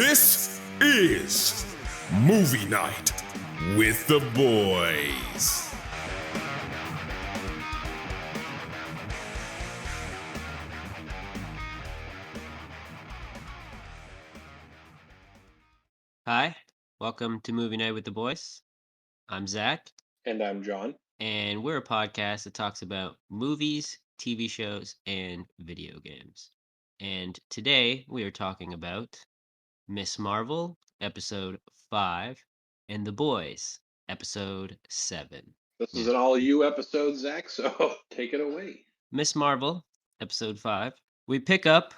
This is Movie Night with the Boys. Hi, welcome to Movie Night with the Boys. I'm Zach, And I'm John. and we're a podcast that talks about movies, TV shows, and video games. And today we are talking about Miss Marvel, episode 5, and The Boys, episode 7. This is Yeah. an all you episode, Zach, so take it away. Miss Marvel, episode 5. We pick up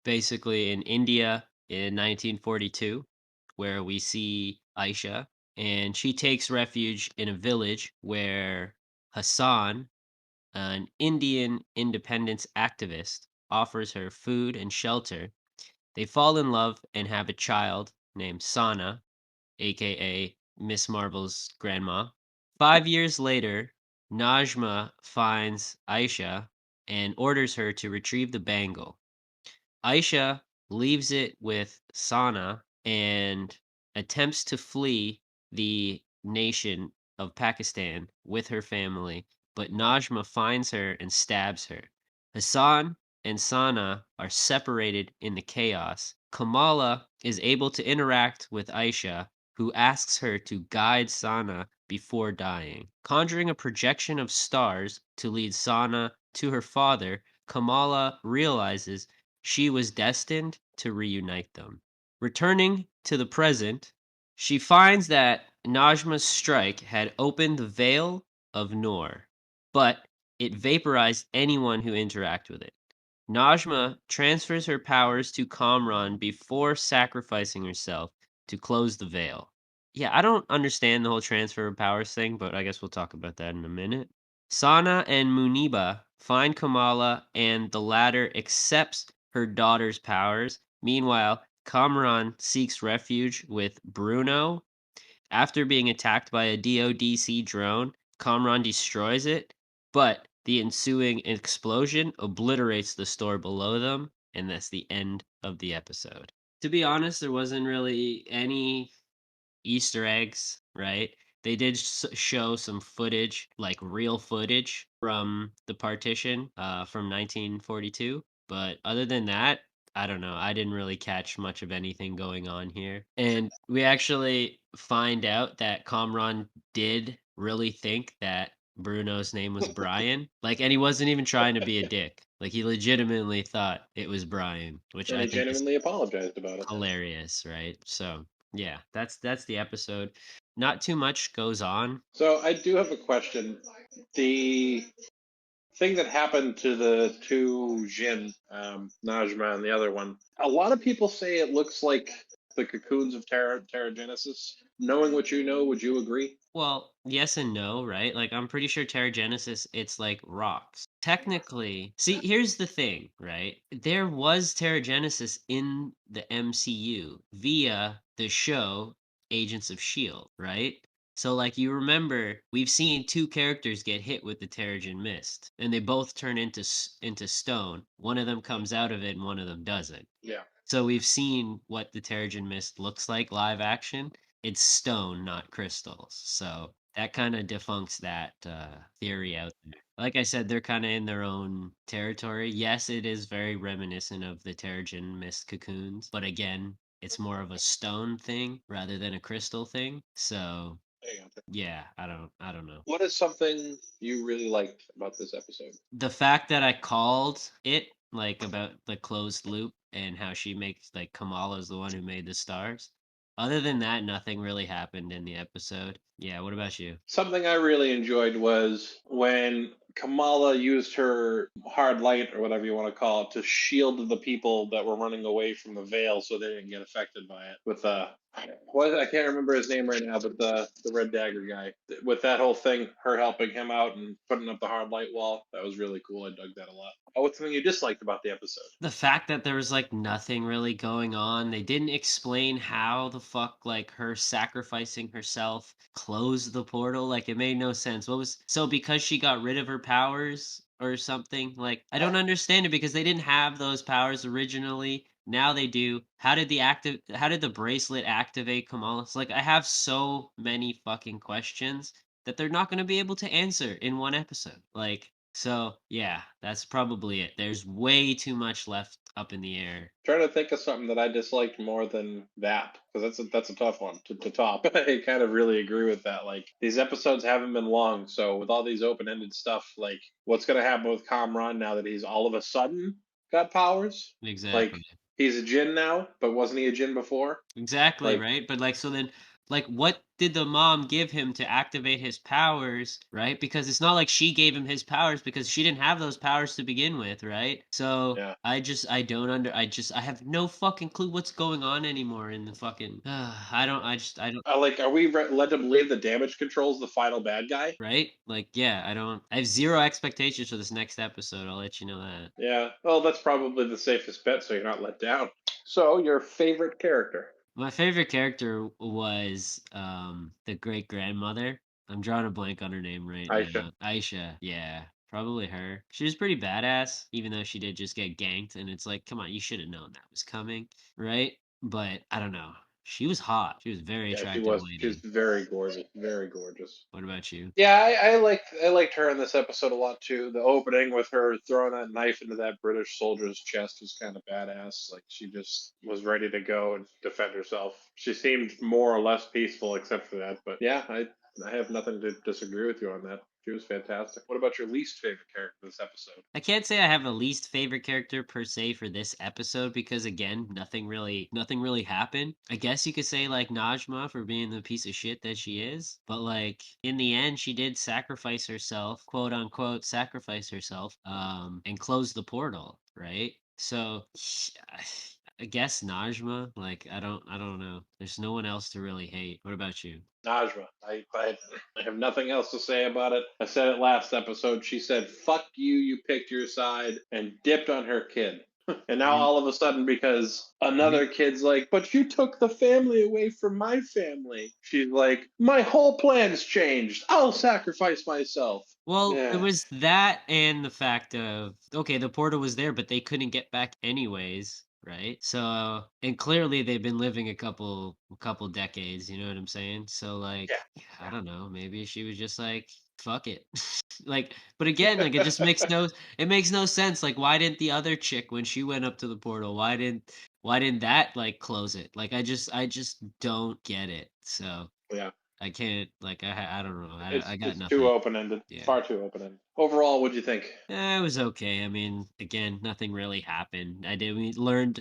basically in India in 1942, where we see Aisha, and she takes refuge in a village where Hassan, an Indian independence activist, offers her food and shelter. They fall in love and have a child named Sana, aka Miss Marvel's grandma. 5 years later, Najma finds Aisha and orders her to retrieve the bangle. Aisha leaves it with Sana and attempts to flee the nation of Pakistan with her family, but Najma finds her and stabs her. Hassan and Sana are separated in the chaos. Kamala is able to interact with Aisha, who asks her to guide Sana before dying. Conjuring a projection of stars to lead Sana to her father, Kamala realizes she was destined to reunite them. Returning to the present, she finds that Najma's strike had opened the veil of Noor, but it vaporized anyone who interacted with it. Najma transfers her powers to Kamran before sacrificing herself to close the veil. Yeah, I don't understand the whole transfer of powers thing, but I guess we'll talk about that in a minute. Sana and Muniba find Kamala, and the latter accepts her daughter's powers. Meanwhile, Kamran seeks refuge with Bruno. After being attacked by a DODC drone, Kamran destroys it, but the ensuing explosion obliterates the store below them, and that's the end of the episode. To be honest, there wasn't really any Easter eggs, right? They did show some footage, like real footage from the partition from 1942. But other than that, I don't know. I didn't really catch much of anything going on here. And we actually find out that Kamran did really think that Bruno's name was Brian. And he wasn't even trying to be a dick. Like, he legitimately thought it was Brian, which And I he think is genuinely apologized about it. hilarious, right? So, yeah, that's the episode. Not too much goes on. So I do have a question. The thing that happened to the two Jin, Najma and the other one, a lot of people say it looks like the cocoons of Terragenesis. Knowing what you know, would you agree? Well, yes and no, right? Like, I'm pretty sure Terragenesis, it's like rocks. Technically, see, here's the thing, right? There was Terragenesis in the MCU via the show Agents of S.H.I.E.L.D., right? So, like, you remember, we've seen two characters get hit with the Terrigen Mist, and they both turn into stone. One of them comes out of it, and one of them doesn't. Yeah. So we've seen what the Terrigen Mist looks like live action. It's stone, not crystals. So that kind of defuncts that theory out there. Like I said, they're kind of in their own territory. Yes, it is very reminiscent of the Terrigen Mist cocoons, but again, it's more of a stone thing rather than a crystal thing. So yeah, I don't know. What is something you really liked about this episode? The fact that I called it, like, about the closed loop and how she makes, like, Kamala's the one who made the stars. Other than that, nothing really happened in the episode. Yeah, what about you? Something I really enjoyed was when Kamala used her hard light, or whatever you want to call it, to shield the people that were running away from the veil so they didn't get affected by it. With what, I can't remember his name right now, but the red dagger guy. With that whole thing, her helping him out and putting up the hard light wall, that was really cool. I dug that a lot. Oh, what's something you disliked about the episode? The fact that there was, like, nothing really going on. They didn't explain how the fuck, like, her sacrificing herself closed the portal. Like, it made no sense. So because she got rid of her powers or something? Like, I don't understand it because they didn't have those powers originally. Now they do. How did the bracelet activate Kamala? It's like I have so many fucking questions that they're not going to be able to answer in one episode. Like, so yeah, that's probably it. There's way too much left up in the air. Trying to think of something that I disliked more than that, because that's a tough one to top. I kind of really agree with that. Like, these episodes haven't been long, so with all these open ended stuff, like what's gonna happen with Kamran now that he's all of a sudden got powers? Like, Exactly. he's a Jinn now, but wasn't he a Jinn before? Exactly, Like, right? But like so then like what did the mom give him to activate his powers, right? Because it's not like she gave him his powers because she didn't have those powers to begin with, right? So yeah. I don't under I have no fucking clue what's going on anymore in the fucking I don't Are we led to believe the damage control's the final bad guy? right? Like yeah, I have zero expectations for this next episode. I'll let you know that. Yeah. Well, that's probably the safest bet, so you're not let down. So, your favorite character? My favorite character was the great grandmother. I'm drawing a blank on her name right Aisha. now. Aisha, yeah, probably her. She was pretty badass, even though she did just get ganked. And it's like, come on, you should have known that was coming, right? But I don't know. She was hot. She was a very Yeah, she attractive was. She was lady. very gorgeous. Very gorgeous. What about you? Yeah, I liked her in this episode a lot too. The opening with her throwing that knife into that British soldier's chest was kind of badass. Like, she just was ready to go and defend herself. She seemed more or less peaceful except for that. But yeah, I have nothing to disagree with you on that. She was fantastic. What about your least favorite character this episode? I can't say I have a least favorite character per se for this episode because again, nothing really happened. I guess you could say like Najma for being the piece of shit that she is, but like in the end she did sacrifice herself, quote unquote sacrifice herself and close the portal, right? So I guess Najma, like I don't know. There's no one else to really hate. What about you? Najma. I have nothing else to say about it. I said it last episode. She said, "Fuck you, you picked your side," and dipped on her kid. And now You all of a sudden, because you another kid's like, "But you took the family away from my family," she's like, "My whole plan's changed. I'll sacrifice myself." Well, it Yeah. was that and the fact of okay, the portal was there, but they couldn't get back anyways, right? So, and clearly they've been living a couple decades, you know what I'm saying? So like, I don't know, maybe she was just like, fuck it. Like, but again, like it makes no sense. Like, why didn't the other chick when she went up to the portal, why didn't that like close it? Like I just don't get it. So, Yeah. I can't like I don't know. I got It's too nothing. open ended. Yeah. Far too open ended. Overall, what'd you think? It was okay. I mean, again, nothing really happened.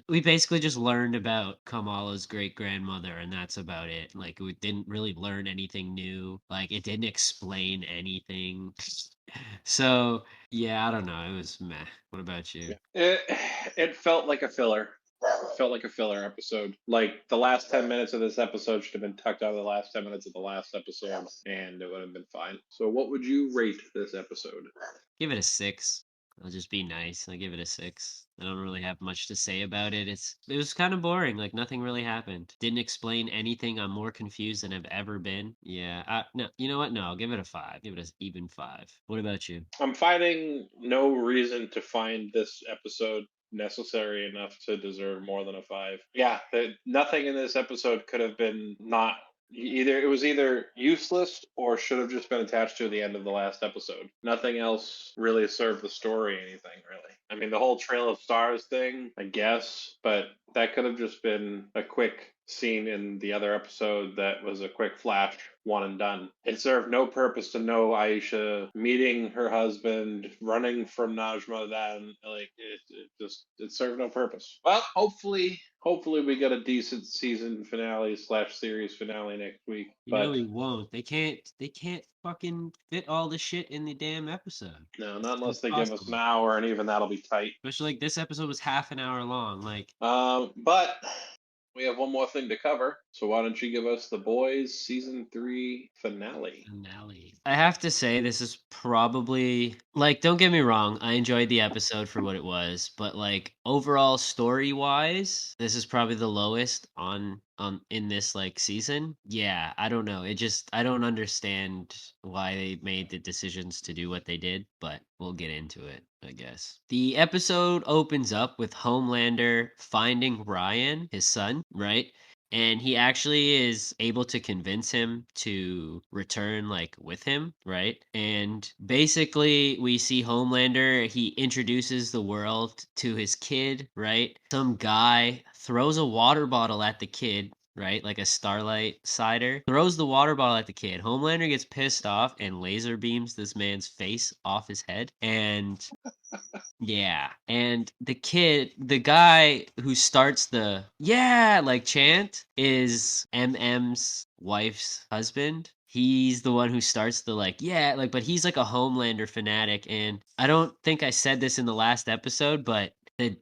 We basically just learned about Kamala's great grandmother, and that's about it. Like, we didn't really learn anything new. Like, it didn't explain anything. So, yeah, I don't know. It was meh. What about you? Yeah. It felt like a filler. Felt like a filler episode. Like, the last 10 minutes of this episode should have been tucked out of the last 10 minutes of the last episode, and it would have been fine. So, what would you rate this episode? Give it a 6. I'll just be nice. I'll give it a 6. I don't really have much to say about it. It was kind of boring. Like nothing really happened. Didn't explain anything. I'm more confused than I've ever been. Yeah. No. You know what? No. I'll give it a 5. Give it an even 5. What about you? I'm finding no reason to find this episode necessary enough to deserve more than a 5. Yeah, nothing in this episode could have been not either. It was either useless or should have just been attached to the end of the last episode. Nothing else really served the story anything, really. I mean, the whole Trail of Stars thing, I guess, but that could have just been a quick scene in the other episode that was a quick flash, one and done. It served no purpose to know Aisha meeting her husband, running from Najma. Then, like, it served no purpose. Well, hopefully we get a decent season finale / series finale next week. You know But he won't. They can't fucking fit all the shit in the damn episode. no, not It's unless they give us an impossible. hour, and even that'll be tight. Especially like this episode was half an hour long. Like But we have one more thing to cover. So why don't you give us The Boys season 3 finale? finale. I have to say this is probably like don't get me wrong, I enjoyed the episode for what it was, but like overall story wise, this is probably the lowest on in this like season. Yeah, I don't know. I don't understand why they made the decisions to do what they did, but we'll get into it. I guess. The episode opens up with Homelander finding Ryan, his son, right? And he actually is able to convince him to return, like, with him, right? And basically, we see Homelander, he introduces the world to his kid, right? Some guy throws a water bottle at the kid, right? Like a Starlight cider. Throws the water bottle at the kid. Homelander gets pissed off and laser beams this man's face off his head. And yeah, and the guy who starts the yeah like chant is MM's wife's husband. He's the one who starts the like yeah like, but he's like a Homelander fanatic, and I don't think I said this in the last episode, but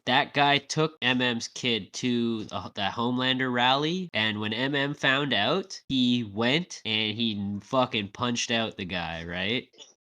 that guy took MM's kid to that Homelander rally, and when MM found out, he went and he fucking punched out the guy, right?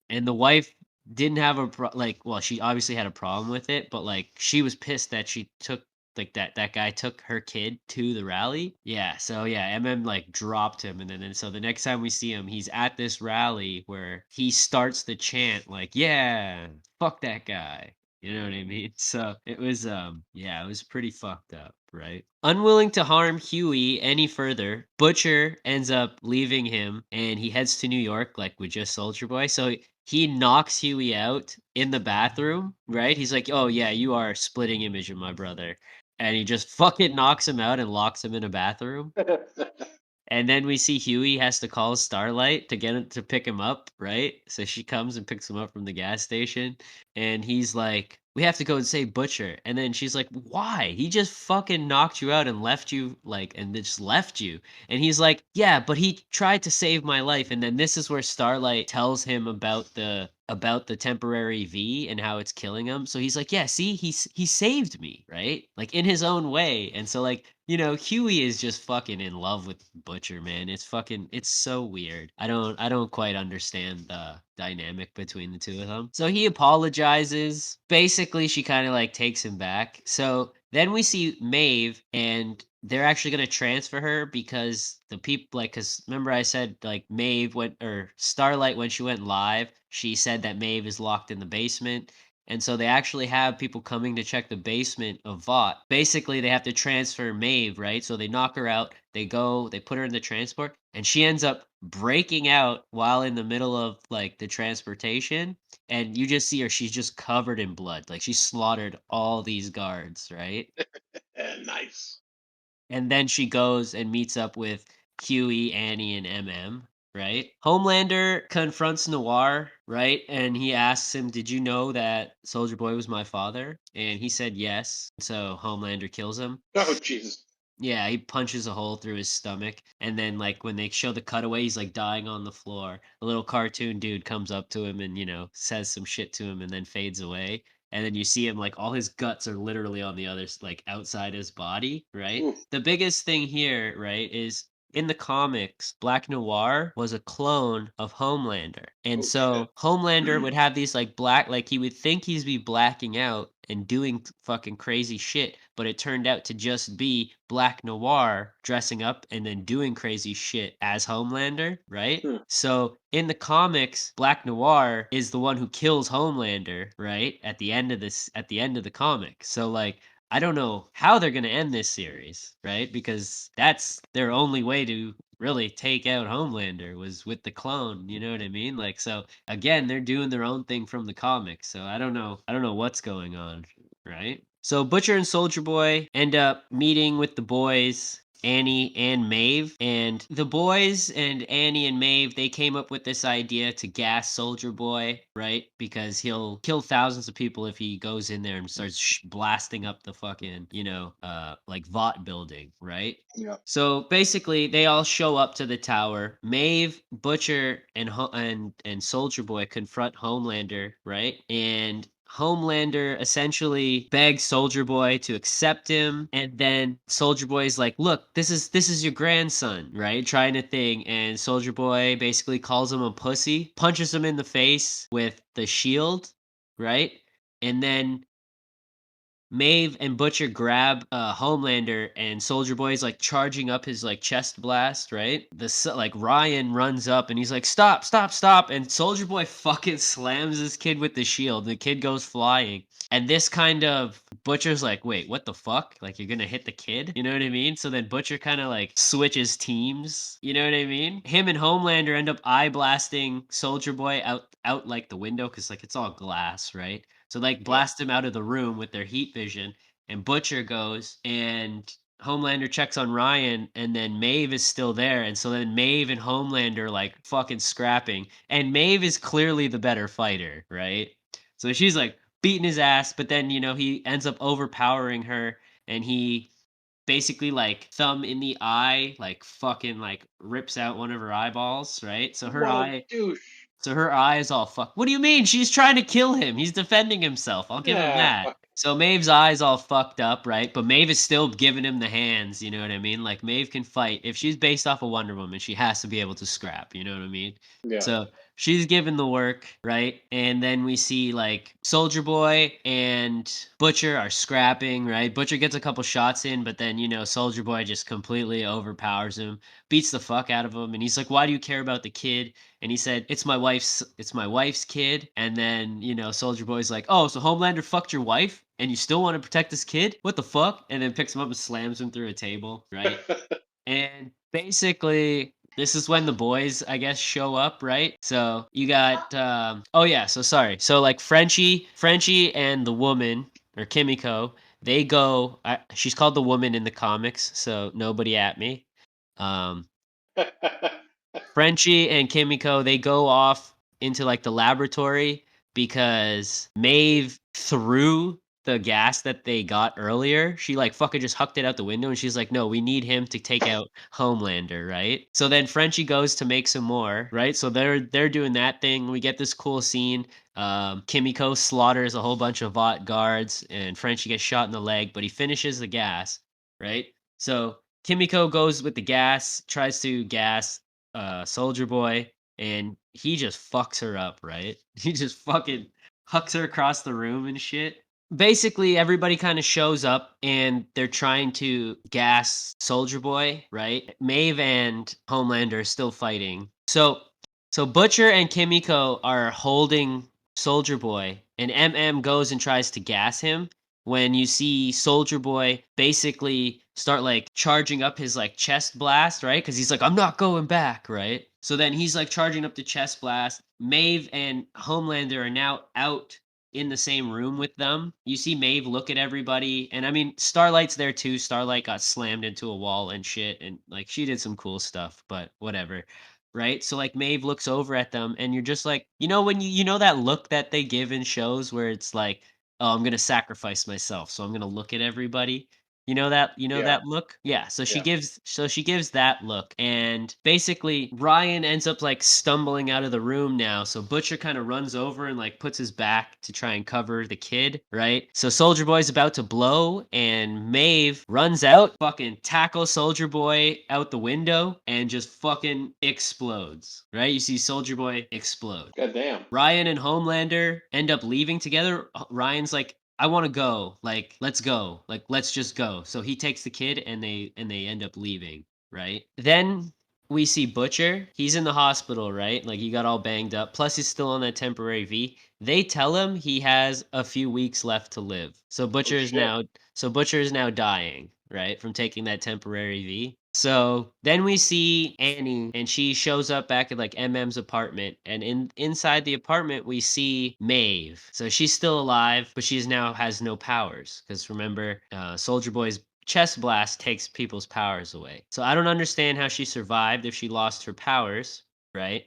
And the wife didn't have like, well, she obviously had a problem with it, but like she was pissed that she took like that guy took her kid to the rally. Yeah, so yeah, MM like dropped him, and then so the next time we see him, he's at this rally where he starts the chant like, "Yeah, fuck that guy." You know what I mean? So it was yeah, it was pretty fucked up, right? Unwilling to harm Huey any further, Butcher ends up leaving him and he heads to New York like with just Soldier Boy. So he knocks Huey out in the bathroom, right? He's like, "Oh yeah, you are a splitting image of my brother." And he just fucking knocks him out and locks him in a bathroom. And then we see Huey has to call Starlight to get him to pick him up, right? So she comes and picks him up from the gas station, and he's like, "We have to go and save Butcher." And then she's like, "Why? He just fucking knocked you out and left you like and just left you." And he's like, "Yeah, but he tried to save my life." And then this is where Starlight tells him about the temporary V and how it's killing him. So he's like, "Yeah, see, he saved me, right? Like in his own way." And so like, Huey is just fucking in love with Butcher, man. It's so weird. I don't quite understand the dynamic between the two of them. So he apologizes. Basically, she kind of like takes him back. So then we see Maeve, and they're actually going to transfer her because the people, like, because remember I said, like, Maeve went, or Starlight, when she went live, she said that Maeve is locked in the basement. And so they actually have people coming to check the basement of Vought. Basically, they have to transfer Maeve, right? So they knock her out. They put her in the transport, and she ends up breaking out while in the middle of like the transportation. And you just see her, she's just covered in blood. Like she slaughtered all these guards, right? Nice. And then she goes and meets up with Huey, Annie, and MM, right? Homelander confronts Noir, right? And he asks him, "Did you know that Soldier Boy was my father?" And he said yes. So Homelander kills him. Oh, Jesus. Yeah, he punches a hole through his stomach, and then like when they show the cutaway, he's like dying on the floor. A little cartoon dude comes up to him and says some shit to him, and then fades away. And then you see him like all his guts are literally on the other like outside his body, right? Ooh. The biggest thing here, right, is in the comics, Black Noir was a clone of Homelander. And Oh, so shit. Homelander would have these like black, like he would think he'd be blacking out and doing fucking crazy shit, but it turned out to just be Black Noir dressing up and then doing crazy shit as Homelander, right? Hmm. So in the comics, Black Noir is the one who kills Homelander, right? At the end of the comic. So like I don't know how they're going to end this series, right? Because that's their only way to really take out Homelander was with the clone, you know what I mean? Like so again, they're doing their own thing from the comics. So I don't know. I don't know what's going on, right? So Butcher and Soldier Boy end up meeting with the boys, Annie and Maeve. And the boys and Annie and Maeve, they came up with this idea to gas Soldier Boy, right? Because he'll kill thousands of people if he goes in there and starts blasting up the fucking, like Vought building, right? Yeah. So basically, they all show up to the tower. Maeve, Butcher, and Soldier Boy confront Homelander, right? And Homelander essentially begs Soldier Boy to accept him, and then Soldier Boy's like, "Look, this is your grandson," right? Trying to thing, and Soldier Boy basically calls him a pussy, punches him in the face with the shield, right? And then Maeve and Butcher grab Homelander, and Soldier Boy's like charging up his like chest blast, right? Like Ryan runs up and he's like, "Stop, stop, stop!" And Soldier Boy fucking slams this kid with the shield. The kid goes flying. And this kind of Butcher's like, "Wait, what the fuck? Like you're gonna hit the kid?" You know what I mean? So then Butcher kind of like switches teams. You know what I mean? Him and Homelander end up eye blasting Soldier Boy out like the window because like it's all glass, right? So like blast him out of the room with their heat vision, and Butcher goes and Homelander checks on Ryan, and then Maeve is still there, and so then Maeve and Homelander like fucking scrapping, and Maeve is clearly the better fighter, right? So she's like beating his ass, but then he ends up overpowering her, and he basically like thumb in the eye, like fucking like rips out one of her eyeballs, right? What a douche. So her eye is all fucked. What do you mean? She's trying to kill him. He's defending himself. I'll give him Yeah, that. fuck. So Maeve's eye's all fucked up, right? But Maeve is still giving him the hands, you know what I mean? Like Maeve can fight. If she's based off of Wonder Woman, she has to be able to scrap, you know what I mean? Yeah. So she's given the work, right? And then we see like Soldier Boy and Butcher are scrapping, right? Butcher gets a couple shots in, but then, Soldier Boy just completely overpowers him, beats the fuck out of him, and he's like, "Why do you care about the kid?" And he said, it's my wife's kid." And then, Soldier Boy's like, "Oh, so Homelander fucked your wife and you still want to protect this kid? What the fuck?" And then picks him up and slams him through a table, right? And basically, this is when the boys, I guess, show up, right? So you got oh yeah, so sorry. So like Frenchie and the woman, or Kimiko, they go, she's called the woman in the comics, so nobody at me. Um Frenchie and Kimiko, they go off into like the laboratory because Maeve threw the gas that they got earlier. She like fucking just hucked it out the window, and she's like, "No, we need him to take out Homelander," right? So then Frenchie goes to make some more, right? So they're doing that thing. We get this cool scene. Kimiko slaughters a whole bunch of Vought guards, and Frenchie gets shot in the leg, but he finishes the gas, right? So Kimiko goes with the gas, tries to gas Soldier Boy, and he just fucks her up, right? He just fucking hucks her across the room and shit. Basically, everybody kind of shows up and they're trying to gas Soldier Boy, right? Maeve and Homelander are still fighting. So Butcher and Kimiko are holding Soldier Boy, and MM goes and tries to gas him, when you see Soldier Boy basically start like charging up his like chest blast, right? Because he's like, "I'm not going back," right? So then he's like charging up the chest blast. Maeve and Homelander are now out in the same room with them. You see Maeve look at everybody, and I mean, Starlight's there too. Starlight got slammed into a wall and shit, and like she did some cool stuff, but whatever. Right? So like Maeve looks over at them, and you're just like, when you know that look that they give in shows where it's like, "Oh, I'm gonna sacrifice myself, so I'm gonna look at everybody." You know Yeah. that look? Yeah. So Yeah. she gives that look, and basically Ryan ends up like stumbling out of the room now. So Butcher kind of runs over and like puts his back to try and cover the kid, right? So Soldier Boy's about to blow, and Maeve runs out, fucking tackles Soldier Boy out the window, and just fucking explodes. Right? You see Soldier Boy explode. God damn. Ryan and Homelander end up leaving together. Ryan's like, "I want to go. Like, let's go. Like, let's just go." So he takes the kid, and they end up leaving, right? Then we see Butcher. He's in the hospital, right? Like he got all banged up. Plus he's still on that temporary V. They tell him he has a few weeks left to live. So Shit. Butcher is now dying, right? From taking that temporary V. So then we see Annie, and she shows up back at like MM's apartment, and inside the apartment we see Maeve. So she's still alive, but she's now has no powers because remember, Soldier Boy's chest blast takes people's powers away. So I don't understand how she survived if she lost her powers, right?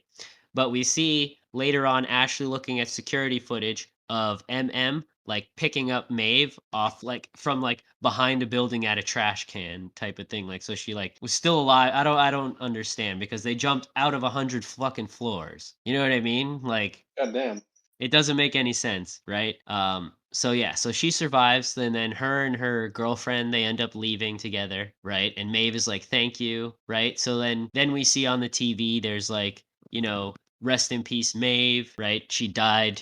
But we see later on Ashley looking at security footage of MM like picking up Maeve off like from like behind a building at a trash can type of thing. Like so she like was still alive. I don't understand because they jumped out of 100 fucking floors. You know what I mean? Like God damn. it doesn't make any sense, right? So yeah, so she survives, and then her and her girlfriend they end up leaving together, right? And Maeve is like, "Thank you," right? So then we see on the TV there's like, rest in peace, Maeve, right? She died,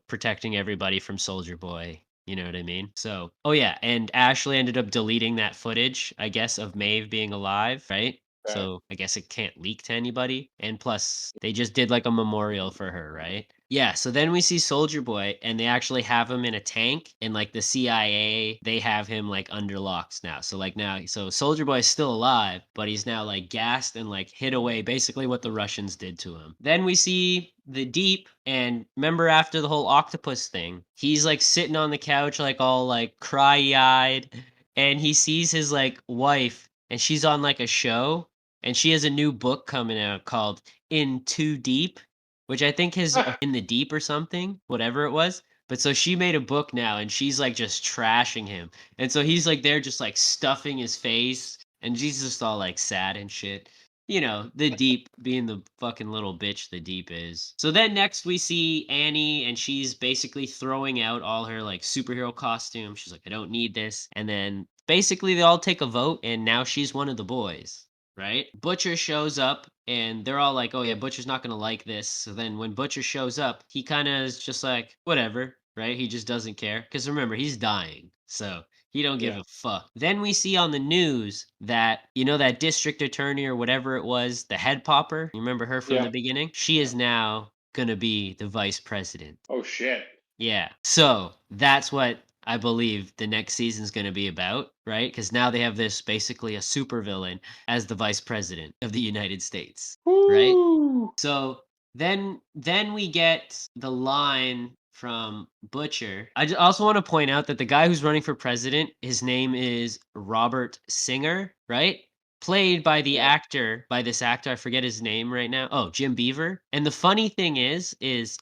protecting everybody from Soldier Boy. You know what I mean? So, oh yeah, and Ashley ended up deleting that footage, I guess, of Maeve being alive, right? Okay. So I guess it can't leak to anybody. And plus, they just did like a memorial for her, right? Yeah, so then we see Soldier Boy, and they actually have him in a tank, and like the CIA, they have him like under locks now. So like now, so Soldier Boy is still alive, but he's now like gassed and like hid away, basically what the Russians did to him. Then we see the Deep, and remember after the whole octopus thing, he's like sitting on the couch, like all like cry eyed, and he sees his like wife, and she's on like a show, and she has a new book coming out called In Too Deep, which I think is In the Deep or something, whatever it was. But so she made a book now, and she's like just trashing him. And so he's like there just like stuffing his face, and she's just all like sad and shit. You know, the Deep being the fucking little bitch the Deep is. So then next we see Annie, and she's basically throwing out all her like superhero costumes. She's like, I don't need this. And then basically they all take a vote, and now she's one of the boys. Right? Butcher shows up, and they're all like, oh yeah, Butcher's not going to like this. So then when Butcher shows up, he kind of is just like, whatever, right? He just doesn't care. Because remember, he's dying. So he don't give Yeah. a fuck. Then we see on the news that, you know, that district attorney or whatever it was, the head popper, you remember her from Yeah. the beginning? She is now going to be the vice president. Oh shit. Yeah. So that's what I believe the next season's going to be about, right? Because now they have this basically a supervillain as the vice president of the United States, right? Woo! So then we get the line from Butcher. Also want to point out that the guy who's running for president, his name is Robert Singer, right? Played by the Yeah. actor, by this actor, I forget his name right now. Oh, Jim Beaver. And the funny thing is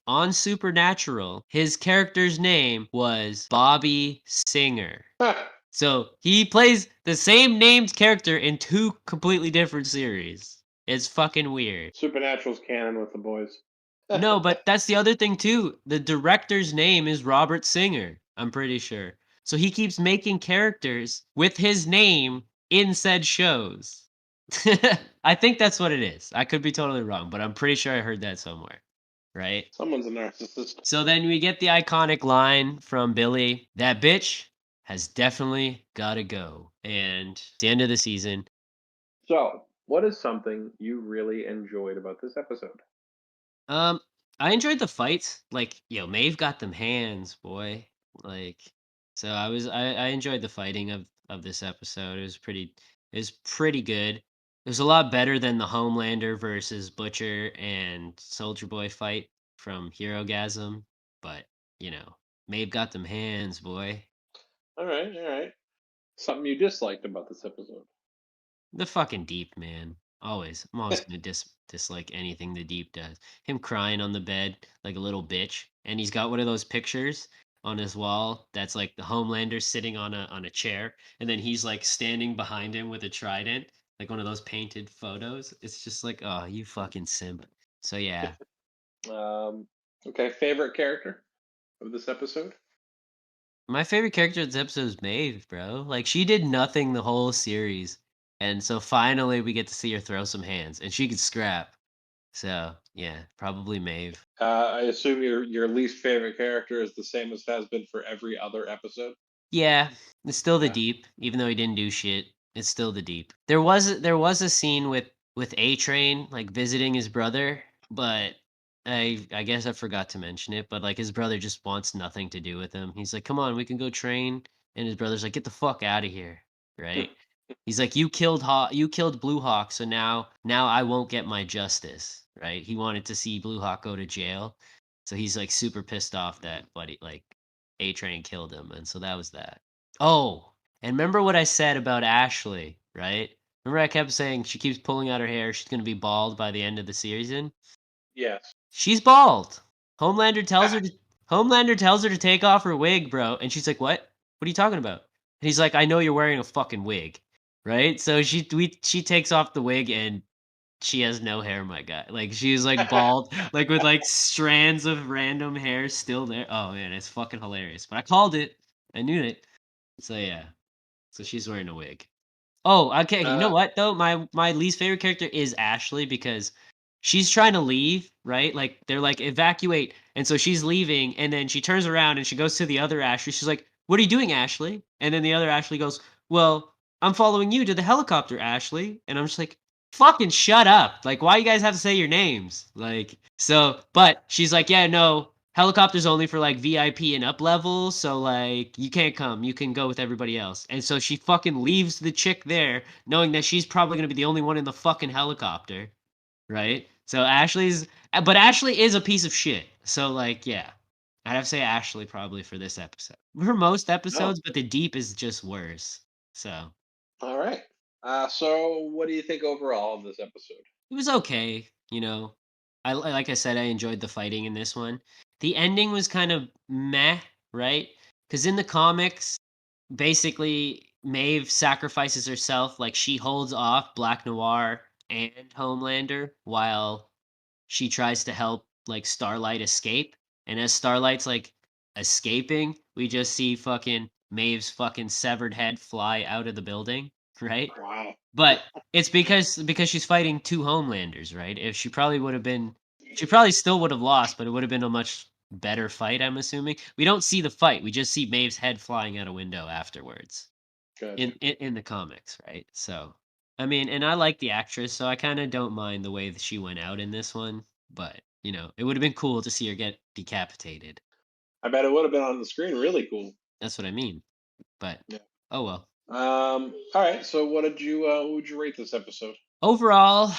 on Supernatural, his character's name was Bobby Singer. So he plays the same named character in two completely different series. It's fucking weird. Supernatural's canon with the boys. No, but that's the other thing too. The director's name is Robert Singer, I'm pretty sure. So he keeps making characters with his name in said shows. I think that's what it is. I could be totally wrong, but I'm pretty sure I heard that somewhere, right? Someone's a narcissist. So then we get the iconic line from Billy, that bitch has definitely got to go. And it's the end of the season. So, what is something you really enjoyed about this episode? I enjoyed the fights. Like, yo, Maeve got them hands, boy. Like, so I enjoyed the fighting of this episode. It was pretty good. It was a lot better than the Homelander versus Butcher and Soldier Boy fight from Hero Gasm, but you know, Maeve got them hands, boy. All right, all right. Something you disliked about this episode? The fucking Deep, man. Always. I'm always gonna dislike anything the Deep does. Him crying on the bed like a little bitch, and he's got one of those pictures on his wall that's like the Homelander sitting on a chair, and then he's like standing behind him with a trident, like one of those painted photos. It's just like, oh, you fucking simp. So yeah. Okay, favorite character of this episode? My favorite character of this episode is Maeve, bro. Like she did nothing the whole series. And so finally we get to see her throw some hands. And she could scrap. So yeah, probably Maeve. I assume your least favorite character is the same as has been for every other episode. Yeah, it's still the Yeah. Deep, even though he didn't do shit. It's still the Deep. There was a scene with A Train like visiting his brother, but I guess I forgot to mention it. But like his brother just wants nothing to do with him. He's like, "Come on, we can go train," and his brother's like, "Get the fuck out of here!" Right? He's like, you killed Blue Hawk, so now I won't get my justice." Right? He wanted to see Blue Hawk go to jail, so he's like super pissed off that buddy like A Train killed him, and so that was that. Oh, and remember what I said about Ashley, right? Remember I kept saying she keeps pulling out her hair, she's gonna be bald by the end of the season? Yes. She's bald. Homelander tells her to take off her wig, bro, and she's like, "What? What are you talking about?" And he's like, "I know you're wearing a fucking wig." Right? So she takes off the wig and she has no hair, my guy. Like she's like bald, like with like strands of random hair still there. Oh man, it's fucking hilarious. But I called it. I knew it. So yeah. So she's wearing a wig. Oh, okay. You know what though? My least favorite character is Ashley because she's trying to leave, right? Like they're like evacuate, and so she's leaving, and then she turns around and she goes to the other Ashley. She's like, what are you doing, Ashley? And then the other Ashley goes, well, I'm following you to the helicopter, Ashley. And I'm just like, fucking shut up. Like, why you guys have to say your names? Like, so, but she's like, yeah, no, helicopter's only for like VIP and up level. So like, you can't come. You can go with everybody else. And so she fucking leaves the chick there, knowing that she's probably going to be the only one in the fucking helicopter. Right? So but Ashley is a piece of shit. So like, yeah. I'd have to say Ashley probably for this episode. For most No. episodes, but the deep is just worse. So All right. So what do you think overall of this episode? it was okay. Like I said, I enjoyed the fighting in this one. The ending was kind of meh, right? Because in the comics, basically Maeve sacrifices herself. Like she holds off Black Noir and Homelander while she tries to help like Starlight escape. And as Starlight's like escaping, we just see fucking Maeve's fucking severed head fly out of the building, right? Wow. But it's because she's fighting two Homelanders, right? If she probably still would have lost, but it would have been a much better fight, I'm assuming. We don't see the fight. We just see Maeve's head flying out a window afterwards Gotcha. in the comics, right? So, I mean, and I like the actress, so I kind of don't mind the way that she went out in this one. But it would have been cool to see her get decapitated. I bet it would have been on the screen really cool. That's what I mean. But Yeah. oh well. All right. So what would you rate this episode? Overall,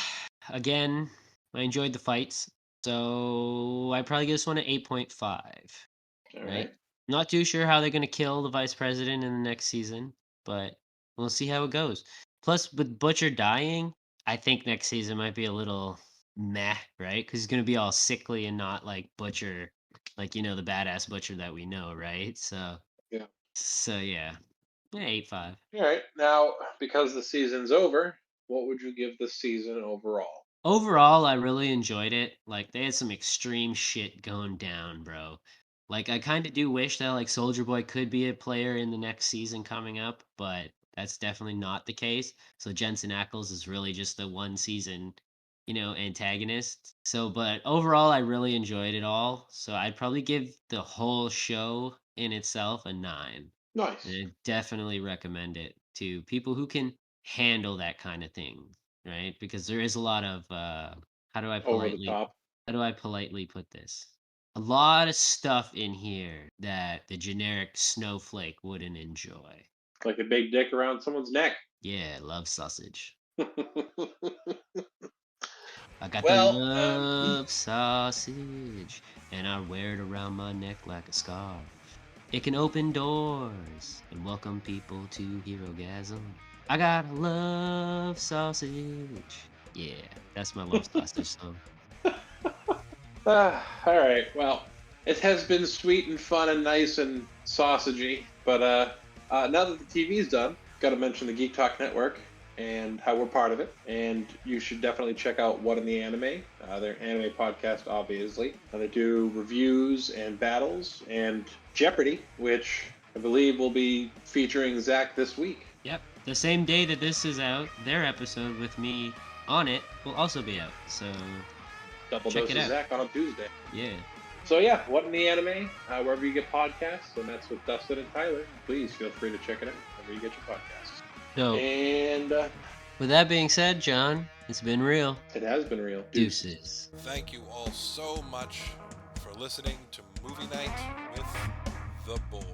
again, I enjoyed the fights, so I probably give this one an 8.5. All Right? right. Not too sure how they're gonna kill the vice president in the next season, but we'll see how it goes. Plus, with Butcher dying, I think next season might be a little meh, right? Because he's gonna be all sickly and not like Butcher, like the badass Butcher that we know, right? So Yeah. yeah, 8.5. All right. Now, because the season's over, what would you give the season overall? Overall, I really enjoyed it. Like they had some extreme shit going down, bro. Like I kind of do wish that like Soldier Boy could be a player in the next season coming up, but that's definitely not the case. So Jensen Ackles is really just the one season, antagonist. So, but overall, I really enjoyed it all. So I'd probably give the whole show in itself a 9. Nice. And I definitely recommend it to people who can handle that kind of thing, right? Because there is a lot of how do I Over the politely top. how do I politely put this? A lot of stuff in here that the generic snowflake wouldn't enjoy. Like a big dick around someone's neck. Yeah, love sausage. I got the Well, love sausage, and I wear it around my neck like a scarf. It can open doors and welcome people to Herogasm. I got a love sausage. Yeah, that's my love sausage song. all right. Well, it has been sweet and fun and nice and sausagey, but now that the TV's done, got to mention the Geek Talk Network and how we're part of it. And you should definitely check out What in the Anime, their anime podcast, obviously. They do reviews and battles and Jeopardy, which I believe will be featuring Zach this week. Yep, the same day that this is out, their episode with me on it will also be out. So Double check dose it of out. Zach on a Tuesday. Yeah. So yeah, What in the Anime, wherever you get podcasts, and that's with Dustin and Tyler. Please feel free to check it out wherever you get your podcasts. So And with that being said, John, it's been real. it has been real. Deuces. Thank you all so much for listening to Movie Night with the Boys.